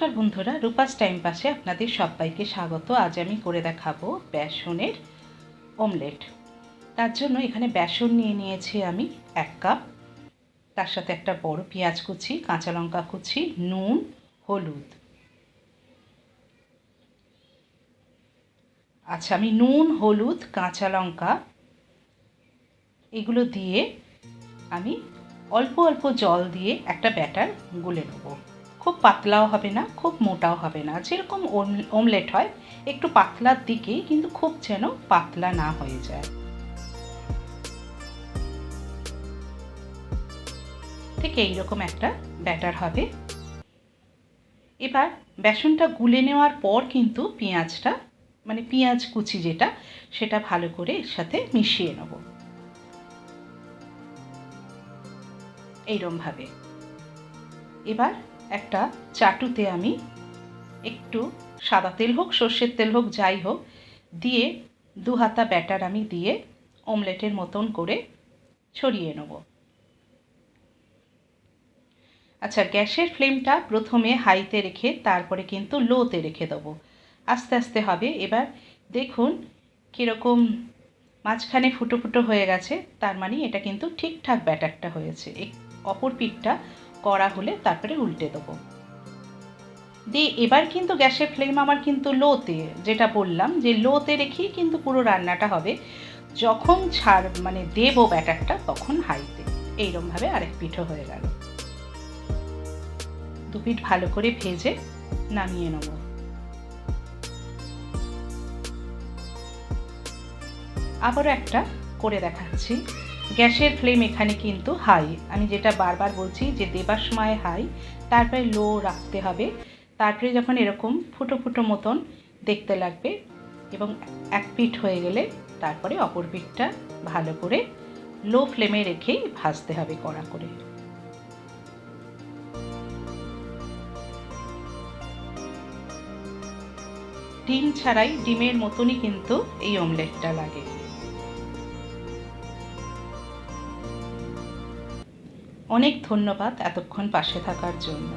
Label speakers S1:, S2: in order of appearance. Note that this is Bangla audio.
S1: নমস্কার বন্ধুরা, রূপাস টাইম পাসে আপনাদের সবাইকে স্বাগত। আজ আমি করে দেখাবো বেসনের অমলেট। তার জন্য এখানে বেসন নিয়ে নিয়েছি আমি 1 কাপ, তার সাথে একটা বড় পেঁয়াজ কুচি, কাঁচা লঙ্কা কুচি, নুন, হলুদ। আচ্ছা, আমি নুন, হলুদ, কাঁচা লঙ্কা এগুলো দিয়ে আমি অল্প অল্প জল দিয়ে একটা ব্যাটার গুলে নেব। খুব পাতলাও হবে না, খুব মোটাও হবে না, যেরকম অমলেট হয় একটু পাতলার দিকেই, কিন্তু খুব যেন পাতলা না হয়ে যায়। ঠিক এইরকম একটা ব্যাটার হবে। এবার বেসনটা গুলে নেওয়ার পর কিন্তু পেঁয়াজটা, মানে পেঁয়াজ কুচি যেটা, সেটা ভালো করে এর সাথে মিশিয়ে নেব এইরকমভাবে। এবার একটা চাটুতে আমি একটু সাদা তেল হোক, সর্ষের তেল হোক, যাই হোক, দিয়ে 2 হাতা ব্যাটার আমি দিয়ে অমলেটের মতন করে ছড়িয়ে নেব। আচ্ছা, গ্যাসের ফ্লেমটা প্রথমে হাইতে রেখে তারপরে কিন্তু লোতে রেখে দেবো, আস্তে আস্তে হবে। এবার দেখুন কীরকম মাঝখানে ফুটো ফুটো হয়ে গেছে, তার মানে এটা কিন্তু ঠিকঠাক ব্যাটারটা হয়েছে। অপর পিঠটা কড়া হলে তারপরে উল্টে দেবো দিয়ে এবার কিন্তু গ্যাসের ফ্লেম আমার কিন্তু লোতে, যেটা বললাম যে লোতে রেখেই কিন্তু পুরো রান্নাটা হবে। যখন মানে দেবো ব্যাটারটা তখন হাইতে। এইরকমভাবে আরেক পিঠও হয়ে গেল। 2 পিঠ ভালো করে ভেজে নামিয়ে নেব। আবারও একটা করে দেখাচ্ছি। গ্যাসের ফ্লেম এখানে কিন্তু হাই, আমি যেটা বারবার বলছি যে দেবার সময় হাই, তারপরে লো রাখতে হবে। তারপরে যখন এরকম ফুটো ফুটো মতন দেখতে লাগবে এবং 1 পিঠ হয়ে গেলে তারপরে অপর পিঠটা ভালো করে লো ফ্লেমে রেখেই ভাজতে হবে কড়া করে। ডিম ছাড়াই ডিমের মতনই কিন্তু এই অমলেটটা লাগে। অনেক ধন্যবাদ এতক্ষণ পাশে থাকার জন্য।